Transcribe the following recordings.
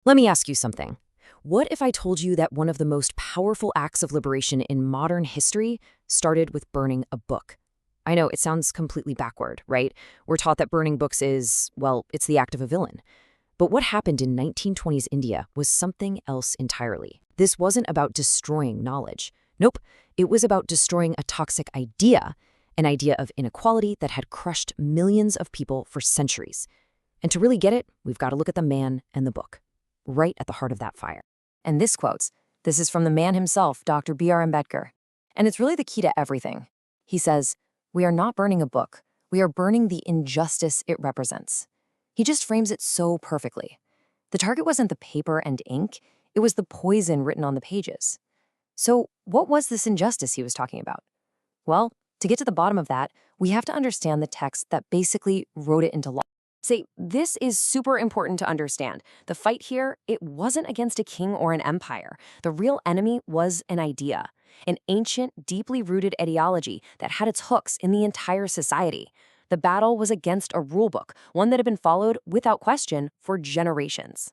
Let me ask you something. What if I told you that one of the most powerful acts of liberation in modern history started with burning a book? I know it sounds completely backward, right? We're taught that burning books is, well, it's the act of a villain. But what happened in 1920s India was something else entirely. This wasn't about destroying knowledge. Nope, it was about destroying a toxic idea, an idea of inequality that had crushed millions of people for centuries. And to really get it, we've got to look at the man and the book, right at the heart of that fire. And this is from the man himself, Dr. B.R. Ambedkar. And it's really the key to everything. He says, "We are not burning a book. We are burning the injustice it represents." He just frames it so perfectly. The target wasn't the paper and ink, it was the poison written on the pages. So what was this injustice he was talking about? Well, to get to the bottom of that, we have to understand the text that basically wrote it into law. Say, this is super important to understand. The fight here, it wasn't against a king or an empire. The real enemy was an idea, an ancient, deeply rooted ideology that had its hooks in the entire society. The battle was against a rulebook, one that had been followed without question for generations.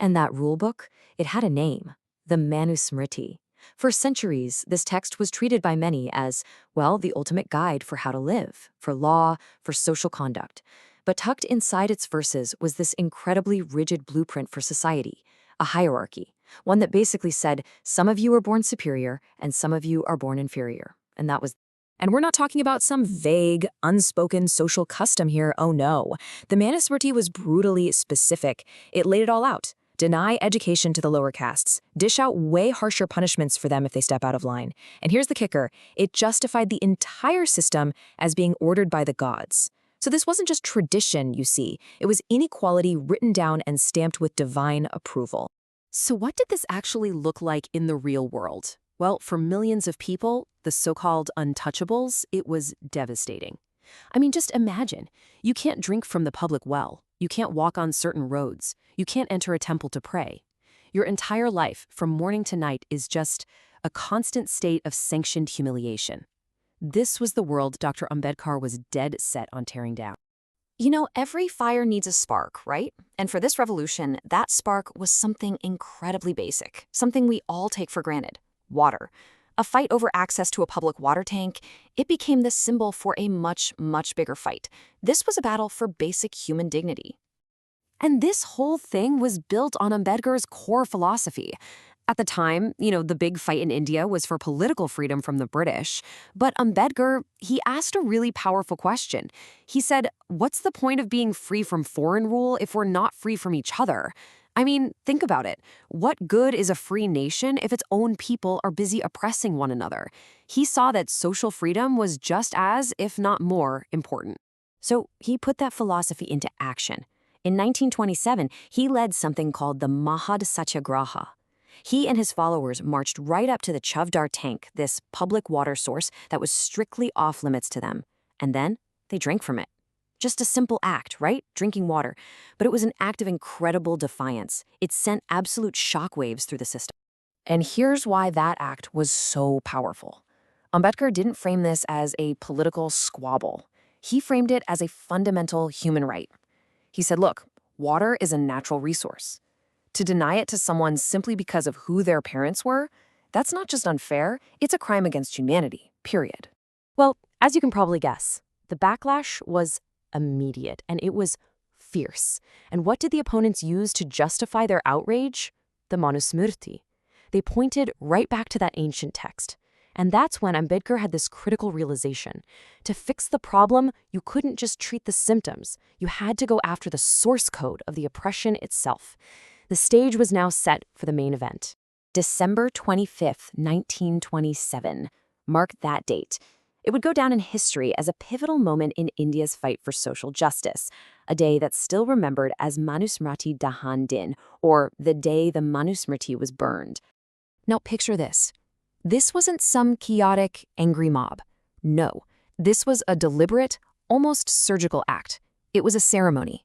And that rulebook, it had a name, the Manusmruti. For centuries, this text was treated by many as, well, the ultimate guide for how to live, for law, for social conduct. But tucked inside its verses was this incredibly rigid blueprint for society, a hierarchy, one that basically said, some of you are born superior and some of you are born inferior. And we're not talking about some vague, unspoken social custom here, oh no. The Manusmruti was brutally specific. It laid it all out. Deny education to the lower castes. Dish out way harsher punishments for them if they step out of line. And here's the kicker. It justified the entire system as being ordered by the gods. So this wasn't just tradition, you see. It was inequality written down and stamped with divine approval. So what did this actually look like in the real world? Well, for millions of people, the so-called untouchables, it was devastating. I mean, just imagine. You can't drink from the public well. You can't walk on certain roads. You can't enter a temple to pray. Your entire life, from morning to night, is just a constant state of sanctioned humiliation. This was the world Dr. Ambedkar was dead set on tearing down. You know, every fire needs a spark, right? And for this revolution, that spark was something incredibly basic, something we all take for granted: water. A fight over access to a public water tank, it became the symbol for a much, much bigger fight. This was a battle for basic human dignity. And this whole thing was built on Ambedkar's core philosophy. At the time, the big fight in India was for political freedom from the British. But Ambedkar, he asked a really powerful question. He said, what's the point of being free from foreign rule if we're not free from each other? I mean, think about it. What good is a free nation if its own people are busy oppressing one another? He saw that social freedom was just as, if not more, important. So he put that philosophy into action. In 1927, he led something called the Mahad Satyagraha. He and his followers marched right up to the Chavdar tank, this public water source that was strictly off limits to them. And then they drank from it. Just a simple act, right? Drinking water. But it was an act of incredible defiance. It sent absolute shockwaves through the system. And here's why that act was so powerful. Ambedkar didn't frame this as a political squabble. He framed it as a fundamental human right. He said, look, water is a natural resource. To deny it to someone simply because of who their parents were, that's not just unfair, it's a crime against humanity, period. Well, as you can probably guess, the backlash was immediate, and it was fierce. And what did the opponents use to justify their outrage? The Manusmruti. They pointed right back to that ancient text. And that's when Ambedkar had this critical realization. To fix the problem, you couldn't just treat the symptoms. You had to go after the source code of the oppression itself. The stage was now set for the main event. December 25th, 1927. Mark that date. It would go down in history as a pivotal moment in India's fight for social justice, a day that's still remembered as Manusmruti Dahan Din, or the day the Manusmruti was burned. Now picture this. This wasn't some chaotic, angry mob. No, this was a deliberate, almost surgical act. It was a ceremony.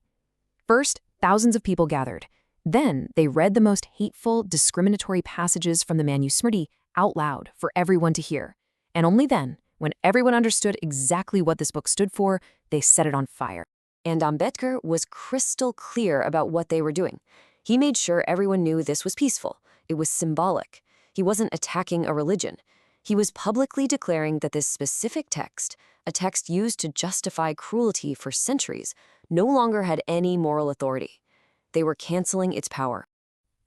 First, thousands of people gathered. Then they read the most hateful, discriminatory passages from the Manusmruti out loud for everyone to hear. And only then, when everyone understood exactly what this book stood for, they set it on fire. And Ambedkar was crystal clear about what they were doing. He made sure everyone knew this was peaceful. It was symbolic. He wasn't attacking a religion. He was publicly declaring that this specific text, a text used to justify cruelty for centuries, no longer had any moral authority. They were canceling its power.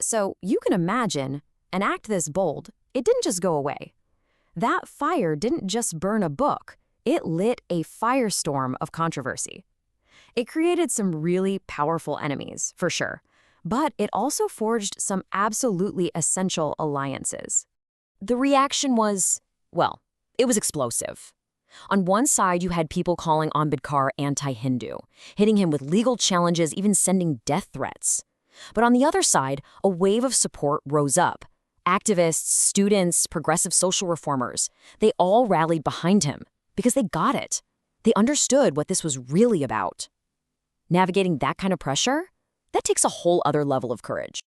So you can imagine, an act this bold, it didn't just go away. That fire didn't just burn a book, it lit a firestorm of controversy. It created some really powerful enemies, for sure, but it also forged some absolutely essential alliances. The reaction was, well, it was explosive. On one side, you had people calling Ambedkar anti-Hindu, hitting him with legal challenges, even sending death threats. But on the other side, a wave of support rose up. Activists, students, progressive social reformers, they all rallied behind him because they got it. They understood what this was really about. Navigating that kind of pressure, that takes a whole other level of courage.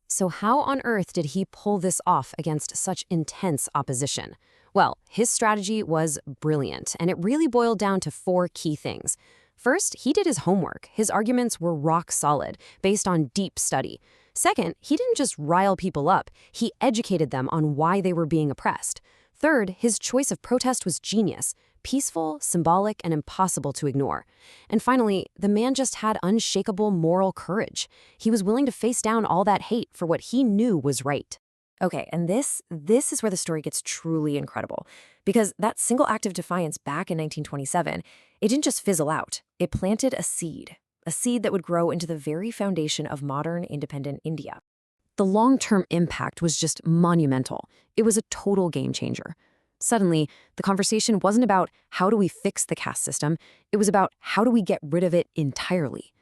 So how on earth did he pull this off against such intense opposition? Well, his strategy was brilliant, and it really boiled down to 4 key things. First, he did his homework. His arguments were rock solid, based on deep study. Second, he didn't just rile people up, he educated them on why they were being oppressed. Third, his choice of protest was genius, peaceful, symbolic, and impossible to ignore. And finally, the man just had unshakable moral courage. He was willing to face down all that hate for what he knew was right. Okay, and this is where the story gets truly incredible. Because that single act of defiance back in 1927, it didn't just fizzle out. It planted a seed that would grow into the very foundation of modern independent India. The long-term impact was just monumental. It was a total game changer. Suddenly, the conversation wasn't about how do we fix the caste system, it was about how do we get rid of it entirely.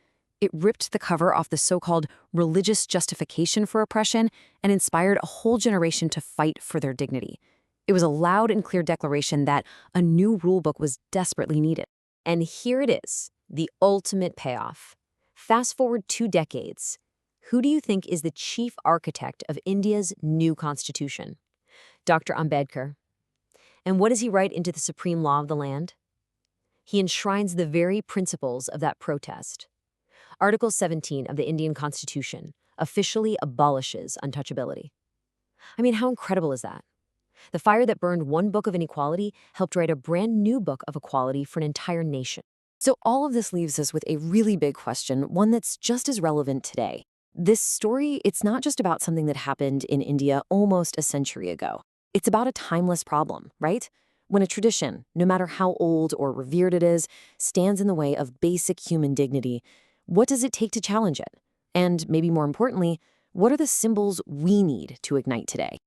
It ripped the cover off the so-called religious justification for oppression and inspired a whole generation to fight for their dignity. It was a loud and clear declaration that a new rulebook was desperately needed. And here it is, the ultimate payoff. Fast forward 2 decades. Who do you think is the chief architect of India's new constitution? Dr. Ambedkar. And what does he write into the supreme law of the land? He enshrines the very principles of that protest. Article 17 of the Indian Constitution officially abolishes untouchability. I mean, how incredible is that? The fire that burned one book of inequality helped write a brand new book of equality for an entire nation. So all of this leaves us with a really big question, one that's just as relevant today. This story, it's not just about something that happened in India almost a century ago. It's about a timeless problem, right? When a tradition, no matter how old or revered it is, stands in the way of basic human dignity, what does it take to challenge it? And maybe more importantly, what are the symbols we need to ignite today?